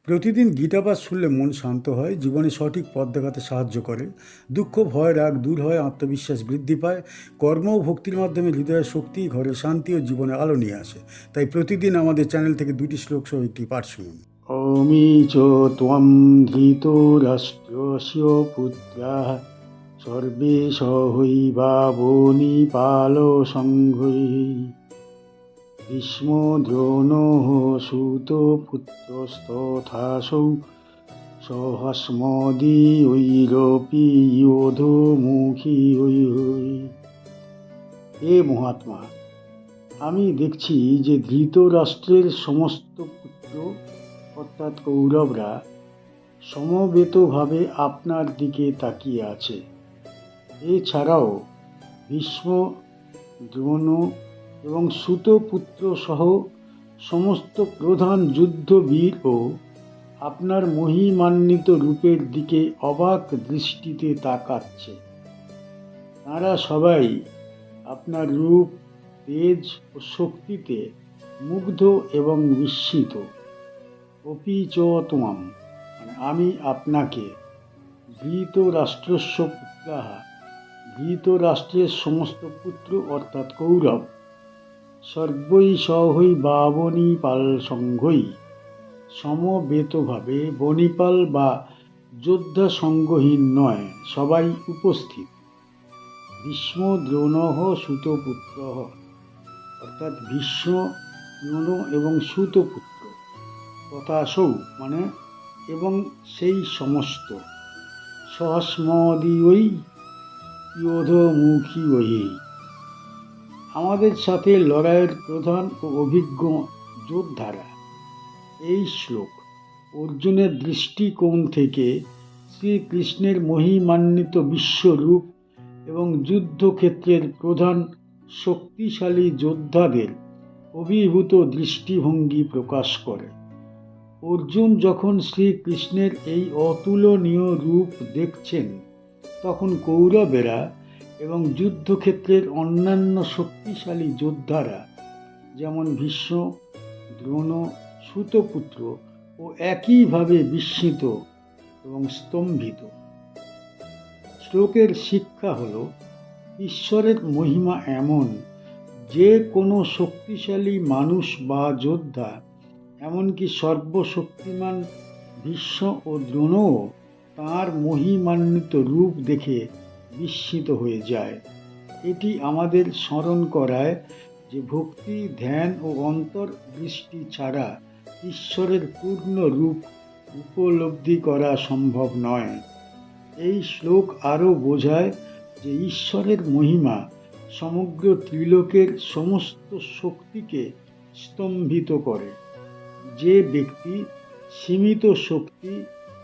প্রতিদিন গীতাপাঠ শুনলে মন শান্ত হয়, জীবনে সঠিক পথ দেখাতে সাহায্য করে। দুঃখ, ভয়, রাগ দূর হয়, আত্মবিশ্বাস বৃদ্ধি পায়। কর্ম ও ভক্তির মাধ্যমে হৃদয়ের শক্তি, ঘরে শান্তি ও জীবনে আলো নিয়ে আসে। তাই প্রতিদিন আমাদের চ্যানেল থেকে 2টি শ্লোক সহ একটি পাঠ শুনুন। অমি চ ত্বম ধৃতরাষ্ট্রস্য পুত্রাঃ সর্বে সহৈবাবনিপালসংঘৈঃ ভীষ্ম দ্রোণः সুতপুত্রস্তথাসৌ সহাস্মদীয়ৈরপি যোধমুখী হই হই। হে মহাত্মা, আমি দেখছি যে ধৃতরাষ্ট্রের সমস্ত পুত্র অর্থাৎ কৌরবরা সমবেতভাবে আপনার দিকে তাকিয়ে আছে। এছাড়াও ভীষ্ম, দ্রোণ এবং সুতপুত্র সহ সমস্ত প্রধান যুদ্ধবীরও আপনার মহিমান্বিত রূপের দিকে অবাক দৃষ্টিতে তাকাচ্ছে। তাঁরা সবাই আপনার রূপ, তেজ ও শক্তিতে মুগ্ধ এবং বিস্মিত। অপি চ ত্বম, আমি আপনাকে, ধৃতরাষ্ট্রস্য পুত্রাঃ, ধৃতরাষ্ট্রের সমস্ত পুত্র অর্থাৎ কৌরব, সর্বৈ সহৈবাবনিপালসংঘৈঃ, সমবেতভাবে বনিপাল বা যোদ্ধা সঙ্গহীন নয়, সবাই উপস্থিত। ভীষ্ম দ্রোণঃ সুতপুত্রঃ, অর্থাৎ ভীষ্ম, দ্রোণ এবং সুতপুত্র, তথাসৌ এবং সেই সমস্ত, সহাস্মদীয়ৈ যোধমুখী, আমাদের সাথে লড়াইয়ের প্রধান ও অভিজ্ঞ যোদ্ধারা। এই শ্লোক অর্জুনের দৃষ্টিকোণ থেকে শ্রীকৃষ্ণের মহিমান্বিত বিশ্বরূপ এবং যুদ্ধক্ষেত্রের প্রধান শক্তিশালী যোদ্ধাদের অভিভূত দৃষ্টিভঙ্গি প্রকাশ করে। অর্জুন যখন শ্রীকৃষ্ণের এই অতুলনীয় রূপ দেখছেন, তখন কৌরবেরা এবং যুদ্ধক্ষেত্রের অন্যান্য শক্তিশালী যোদ্ধারা যেমন ভীষ্ম, দ্রোণ, সুতপুত্র ও একইভাবে বিস্মিত এবং স্তম্ভিত। শ্লোকের শিক্ষা হল, ঈশ্বরের মহিমা এমন যে কোনো শক্তিশালী মানুষ বা যোদ্ধা, এমনকি সর্বশক্তিমান ভীষ্ম ও দ্রোণও তাঁর মহিমান্বিত রূপ দেখে বিস্মিত হয়ে যায়। এটি আমাদের স্মরণ করায় যে ভক্তি, ধ্যান ও অন্তর্দৃষ্টি ছাড়া ঈশ্বরের পূর্ণ রূপ উপলব্ধি করা সম্ভব নয়। এই শ্লোক আরও বোঝায় যে ঈশ্বরের মহিমা সমগ্র ত্রিলোকের সমস্ত শক্তিকে স্তম্ভিত করে। যে ব্যক্তি সীমিত শক্তি,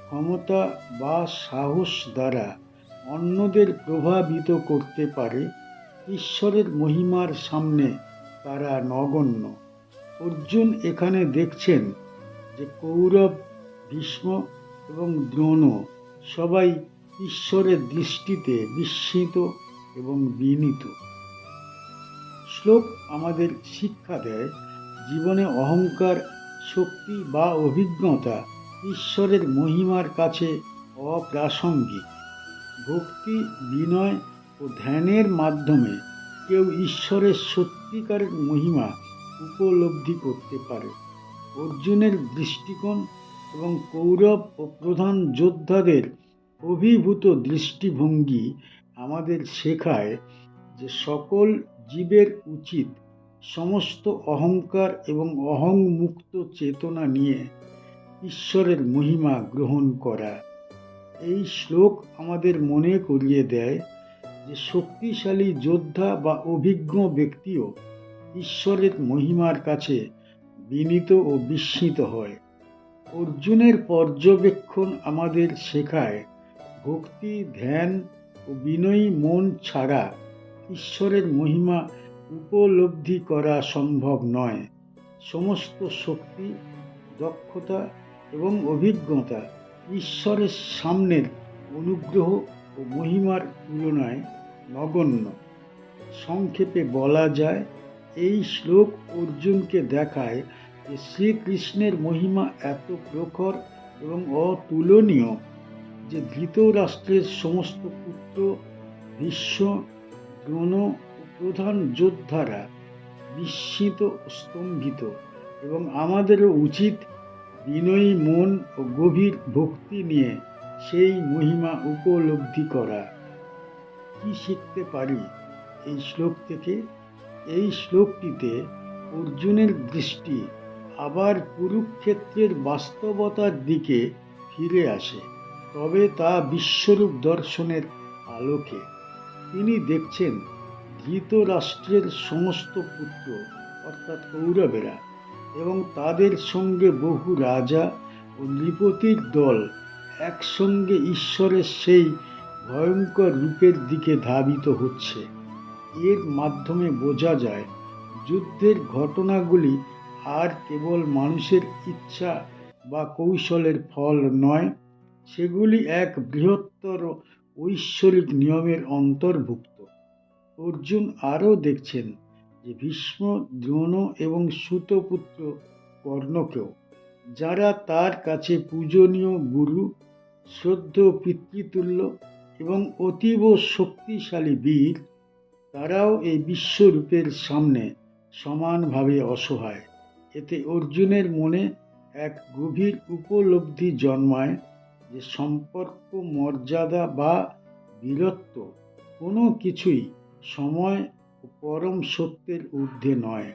ক্ষমতা বা সাহস দ্বারা অন্যদের প্রভাবিত করতে পারে, ঈশ্বরের মহিমার সামনে তারা নগণ্য। অর্জুন এখানে দেখছেন যে কৌরব, ভীষ্ম এবং দ্রোণ সবাই ঈশ্বরের দৃষ্টিতে বিস্মিত এবং বিনীত। শ্লোক আমাদের শিক্ষা দেয়, জীবনে অহংকার, শক্তি বা অভিজ্ঞতা ঈশ্বরের মহিমার কাছে অপ্রাসঙ্গিক। ভক্তি, বিনয় ও ধ্যানের মাধ্যমে কেউ ঈশ্বরের সত্যিকারের মহিমা উপলব্ধি করতে পারে। অর্জুনের দৃষ্টিকোণ এবং কৌরব ও প্রধান যোদ্ধাদের অভিভূত দৃষ্টিভঙ্গি আমাদের শেখায় যে সকল জীবের উচিত সমস্ত অহংকার এবং অহংমুক্ত চেতনা নিয়ে ঈশ্বরের মহিমা গ্রহণ করা। এই শ্লোক আমাদের মনে করিয়ে দেয় যে শক্তিশালী যোদ্ধা বা অভিজ্ঞ ব্যক্তিও ঈশ্বরের মহিমার কাছে বিনীত ও বিস্মিত হয়। অর্জুনের পর্যবেক্ষণ আমাদের শেখায়, ভক্তি, ধ্যান ও বিনয়ী মন ছাড়া ঈশ্বরের মহিমা উপলব্ধি করা সম্ভব নয়। সমস্ত শক্তি, দক্ষতা এবং অভিজ্ঞতা ঈশ্বরের সামনের অনুগ্রহ ও মহিমার তুলনায় নগণ্য। সংক্ষেপে বলা যায়, এই শ্লোক অর্জুনকে দেখায় যে শ্রীকৃষ্ণের মহিমা এত প্রখর এবং অতুলনীয় যে ধৃতরাষ্ট্রের সমস্ত পুত্র, ভীষ্ম, দ্রোণ ও প্রধান যোদ্ধারা বিস্মিত ও স্তম্ভিত, এবং আমাদেরও উচিত বিনয়ী মন ও গভীর ভক্তি নিয়ে সেই মহিমা উপলব্ধি করা। কি শিখতে পারি এই শ্লোক থেকে? এই শ্লোকটিতে অর্জুনের দৃষ্টি আবার কুরুক্ষেত্রের বাস্তবতার দিকে ফিরে আসে, তবে তা বিশ্বরূপ দর্শনের আলোকে। তিনি দেখছেন ধৃতরাষ্ট্রের সমস্ত পুত্র অর্থাৎ কৌরবেরা এবং তাদের সঙ্গে বহু রাজা ও নৃপতির দল একসঙ্গে ঈশ্বরের সেই ভয়ঙ্কর রূপের দিকে ধাবিত হচ্ছে। এর মাধ্যমে বোঝা যায় যুদ্ধের ঘটনাগুলি আর কেবল মানুষের ইচ্ছা বা কৌশলের ফল নয়, সেগুলি এক বৃহত্তর ঐশ্বরিক নিয়মের অন্তর্ভুক্ত। অর্জুন আরও দেখছেন যে ভীষ্ম, দ্রোণ এবং সুতপুত্র কর্ণকেও, যারা তার কাছে পূজনীয় গুরু, শ্রদ্ধেয় পিতৃতুল্য এবং অতীব শক্তিশালী বীর, তারাও এই বিশ্বরূপের সামনে সমানভাবে অসহায়। এতে অর্জুনের মনে এক গভীর উপলব্ধি জন্মায় যে সম্পর্ক, মর্যাদা বা বীরত্ব কোনো কিছুই সময় ও পরম সত্যের ঊর্ধ্বে নয়।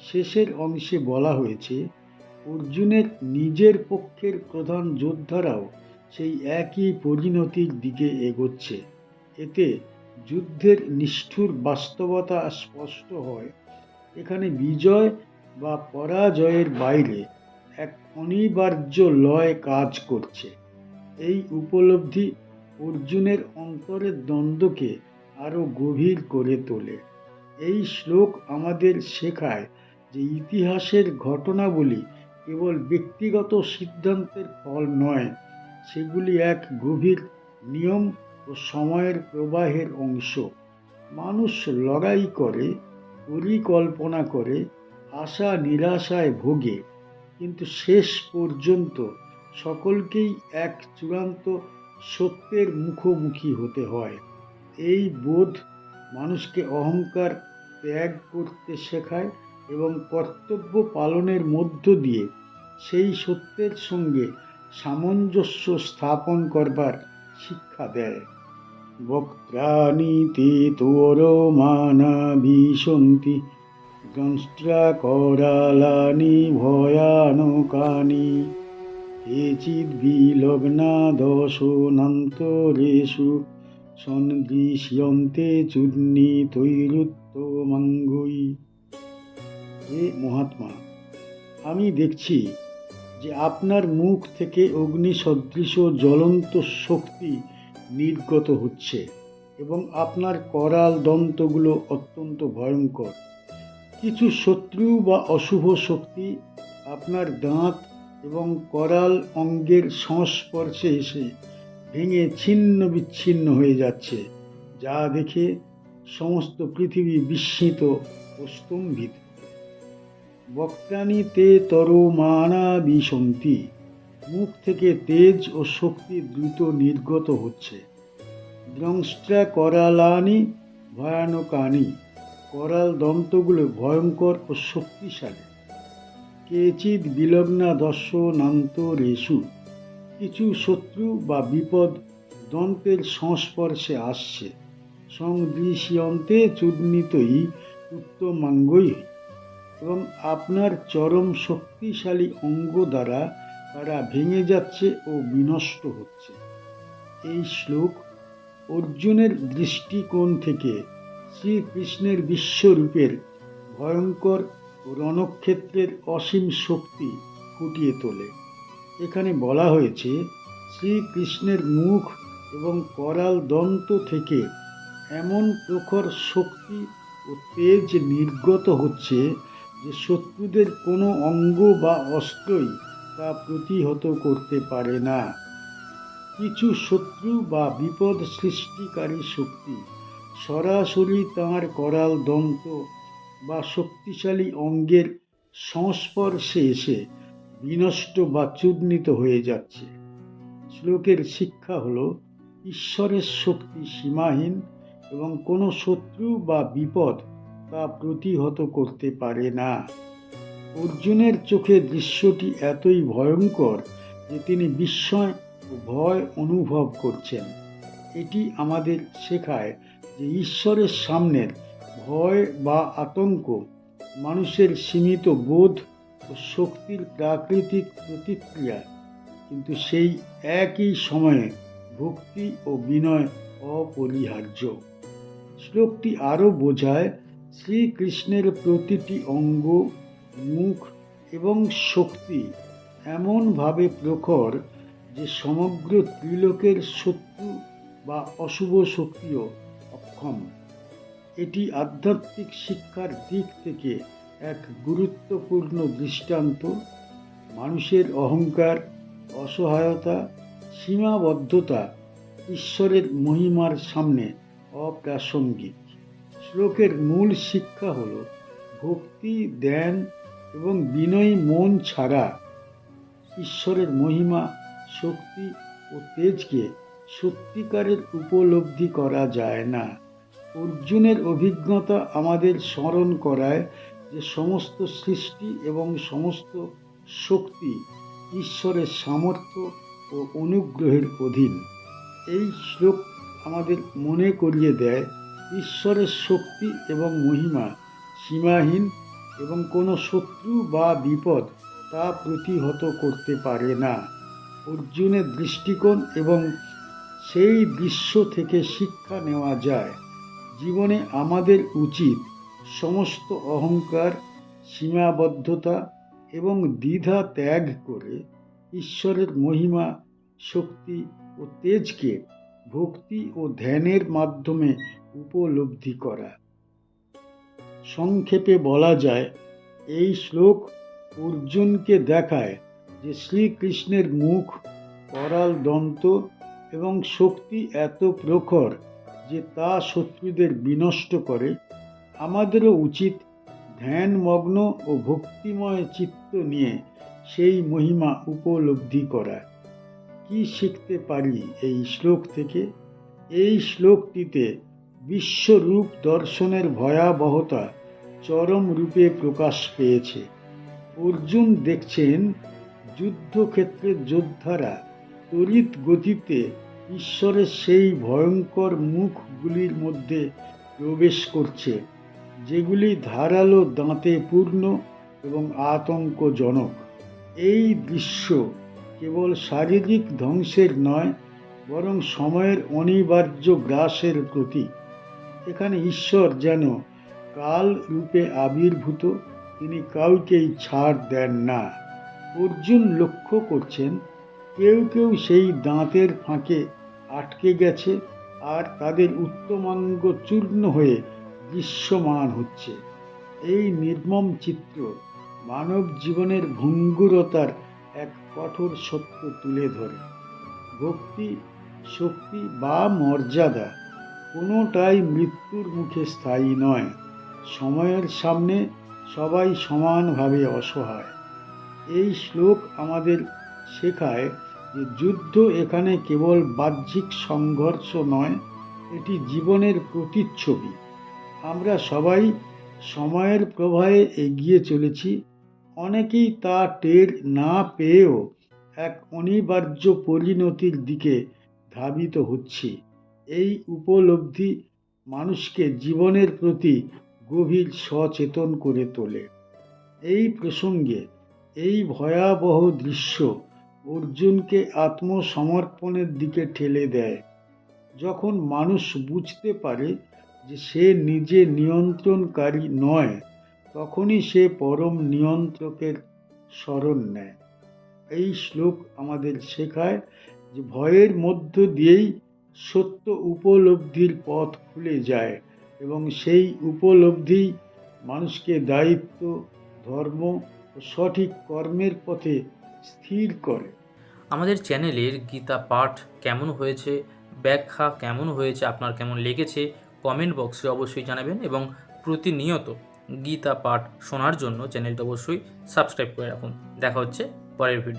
শেষের অংশে বলা হয়েছে অর্জুনের নিজের পক্ষের প্রধান যোদ্ধারাও সেই একই পরিণতির দিকে এগোচ্ছে। এতে যুদ্ধের নিষ্ঠুর বাস্তবতা স্পষ্ট হয়। এখানে বিজয় বা পরাজয়ের বাইরে এক অনিবার্য লয় কাজ করছে। এই উপলব্ধি অর্জুনের অন্তরের দ্বন্দ্বকে আরও গভীর করে তোলে। এই শ্লোক আমাদের শেখায় যে ইতিহাসের ঘটনাবলী কেবল ব্যক্তিগত সিদ্ধান্তের ফল নয়, সেগুলি এক গভীর নিয়ম ও সময়ের প্রবাহের অংশ। মানুষ লড়াই করে, পরিকল্পনা করে, আশা নিরাশায় ভোগে, কিন্তু শেষ পর্যন্ত সকলকেই এক চূড়ান্ত সত্যের মুখোমুখি হতে হয়। এই বোধ মানুষকে অহংকার ত্যাগ করতে শেখায় এবং কর্তব্য পালনের মধ্য দিয়ে সেই সত্যের সঙ্গে সামঞ্জস্য স্থাপন করবার শিক্ষা দেয়। বক্ত্রাণি তে তোরমানা বিশন্তি দংষ্ট্রা করালানি ভয়ানকানি কেচিৎ বিলগ্না দশনান্তরেষু সন্দৃশ্যন্তে চূর্ণিতৈরুত্তমাঙ্গুই। হে মহাত্মা, আমি দেখছি যে আপনার মুখ থেকে অগ্নিসদৃশ জ্বলন্ত শক্তি নির্গত হচ্ছে এবং আপনার করাল দন্তগুলো অত্যন্ত ভয়ঙ্কর। কিছু শত্রু বা অশুভ শক্তি আপনার দাঁত এবং করাল অঙ্গের সংস্পর্শে এসে ভেঙে ছিন্ন বিচ্ছিন্ন হয়ে যাচ্ছে, যা দেখে সমস্ত পৃথিবী বিস্মিত ও স্তম্ভিত। বক্ত্রাণি তে তরমানা বিশন্তি, মুখ থেকে তেজ ও শক্তি দ্রুত নির্গত হচ্ছে। দ্রংষ্ট্রা করালানি ভয়ানকানি, করাল দন্তগুলো ভয়ঙ্কর ও শক্তিশালী। কেচিৎ বিলগ্না দশনান্তরেষু, কিছু শত্রু বা বিপদ দন্তের সংস্পর্শে আসছে। সংদৃশ্যন্তে চূর্ণিতই উত্তমাঙ্গই, এবং আপনার চরম শক্তিশালী অঙ্গ দ্বারা তারা ভেঙে যাচ্ছে ও বিনষ্ট হচ্ছে। এই শ্লোক অর্জুনের দৃষ্টিকোণ থেকে শ্রীকৃষ্ণের বিশ্বরূপের ভয়ঙ্কর ও রণক্ষেত্রের অসীম শক্তি ফুটিয়ে তোলে। এখানে বলা হয়েছে শ্রীকৃষ্ণের মুখ এবং করাল দন্ত থেকে এমন প্রখর শক্তি ও তেজ নির্গত হচ্ছে যে শত্রুদের কোনো অঙ্গ বা অস্ত্রই তা প্রতিহত করতে পারে না। কিছু শত্রু বা বিপদ সৃষ্টিকারী শক্তি সরাসরি তাঁর করাল দন্ত বা শক্তিশালী অঙ্গের সংস্পর্শে এসে বিনষ্ট বা চূর্ণিত হয়ে যাচ্ছে। শ্লোকের শিক্ষা হল ঈশ্বরের শক্তি সীমাহীন এবং কোনো শত্রু বা বিপদ তা প্রতিহত করতে পারে না। অর্জুনের চোখে দৃশ্যটি এতই ভয়ঙ্কর যে তিনি বিস্ময় ও ভয় অনুভব করছেন। এটি আমাদের শেখায় যে ঈশ্বরের সামনের ভয় বা আতঙ্ক মানুষের সীমিত বোধ ও শক্তির প্রাকৃতিক প্রতিক্রিয়া, কিন্তু সেই একই সময়ে ভক্তি ও বিনয় অপরিহার্য। শ্লোকটি আরও বোঝায় শ্রীকৃষ্ণের প্রতিটি অঙ্গ, মুখ এবং শক্তি এমনভাবে প্রখর যে সমগ্র ত্রিলোকের শত্রু বা অশুভ শক্তিও অক্ষম। এটি আধ্যাত্মিক শিক্ষার দিক থেকে এক গুরুত্বপূর্ণ দৃষ্টান্ত। মানুষের অহংকার, অসহায়তা, সীমাবদ্ধতা ঈশ্বরের মহিমার সামনে অপ্রাসঙ্গিক। শ্লোকের মূল শিক্ষা হল ভক্তি, ধ্যান এবং বিনয়ী মন ছাড়া ঈশ্বরের মহিমা, শক্তি ও তেজকে সত্যিকারের উপলব্ধি করা যায় না। অর্জুনের অভিজ্ঞতা আমাদের স্মরণ করায় যে সমস্ত সৃষ্টি এবং সমস্ত শক্তি ঈশ্বরের সামর্থ্য ও অনুগ্রহের অধীন। এই শ্লোক আমাদের মনে করিয়ে দেয় ঈশ্বরের শক্তি এবং মহিমা সীমাহীন এবং কোনো শত্রু বা বিপদ তা প্রতিহত করতে পারে না। অর্জুনের দৃষ্টিকোণ এবং সেই দৃশ্য থেকে শিক্ষা নেওয়া যায়। জীবনে আমাদের উচিত সমস্ত অহংকার, সীমাবদ্ধতা এবং দ্বিধা ত্যাগ করে ঈশ্বরের মহিমা, শক্তি ও তেজকে ভক্তি ও ধ্যানের মাধ্যমে উপলব্ধি করা। সংক্ষেপে বলা যায়, এই শ্লোক অর্জুনকে দেখায় যে শ্রীকৃষ্ণের মুখ, করাল দন্ত এবং শক্তি এত প্রখর যে তা শত্রুদের বিনষ্ট করে। আমাদেরও উচিত ধ্যানমগ্ন ও ভক্তিময় চিত্ত নিয়ে সেই মহিমা উপলব্ধি করা। কি শিখতে পারি এই শ্লোক থেকে? এই শ্লোকটিতে বিশ্বরূপ দর্শনের ভয়াবহতা চরম রূপে প্রকাশ পেয়েছে। অর্জুন দেখছেন যুদ্ধক্ষেত্রের যোদ্ধারা তড়িৎ গতিতে ঈশ্বরের সেই ভয়ঙ্কর মুখগুলির মধ্যে প্রবেশ করছে, যেগুলি ধারালো দাঁতে পূর্ণ এবং আতঙ্কজনক। এই দৃশ্য কেবল শারীরিক ধ্বংসের নয়, বরং সময়ের অনিবার্য গ্রাসের প্রতীক। এখানে ঈশ্বর যেন কাল রূপে আবির্ভূত, তিনি কাউকেই ছাড় দেন না। অর্জুন লক্ষ্য করছেন কেউ কেউ সেই দাঁতের ফাঁকে আটকে গেছে আর তাদের উত্তমাঙ্গ চূর্ণ হয়ে দৃশ্যমান হচ্ছে। এই নির্মম চিত্র মানব জীবনের ভঙ্গুরতার এক কঠোর সত্য তুলে ধরে। ভক্তি, শক্তি বা মর্যাদা কোনোটাই মৃত্যুর মুখে স্থায়ী নয়। সময়ের সামনে সবাই সমানভাবে অসহায়। এই শ্লোক আমাদের শেখায় যে যুদ্ধ এখানে কেবল বাহ্যিক সংঘর্ষ নয়, এটি জীবনের প্রতিচ্ছবি। আমরা সবাই সময়ের প্রবাহে এগিয়ে চলেছি, অনেকেই তা টের না পেয়েও এক অনিবার্য পরিণতির দিকে ধাবিত হচ্ছি। এই উপলব্ধি মানুষকে জীবনের প্রতি গভীর সচেতন করে তোলে। এই প্রসঙ্গে এই ভয়াবহ দৃশ্য অর্জুনকে আত্মসমর্পণের দিকে ঠেলে দেয়। যখন মানুষ বুঝতে পারে যে সে নিজে নিয়ন্ত্রণকারী নয়, তখনই সে পরম নিয়ন্ত্রকের শরণ নেয়। এই শ্লোক আমাদের শেখায় যে ভয়ের মধ্য দিয়েই সত্য উপলব্ধির পথ খুলে যায় এবং সেই উপলব্ধি মানুষকে দায়িত্ব, ধর্ম ও সঠিক কর্মের পথে স্থির করে। আমাদের চ্যানেলের গীতা পাঠ কেমন হয়েছে, ব্যাখ্যা কেমন হয়েছে, আপনার কেমন লেগেছে কমেন্ট বক্সে অবশ্যই জানাবেন এবং প্রতিনিয়ত গীতা পাঠ শোনার জন্য চ্যানেলটা অবশ্যই সাবস্ক্রাইব করে রাখুন। দেখা হচ্ছে পরের ভিডিও।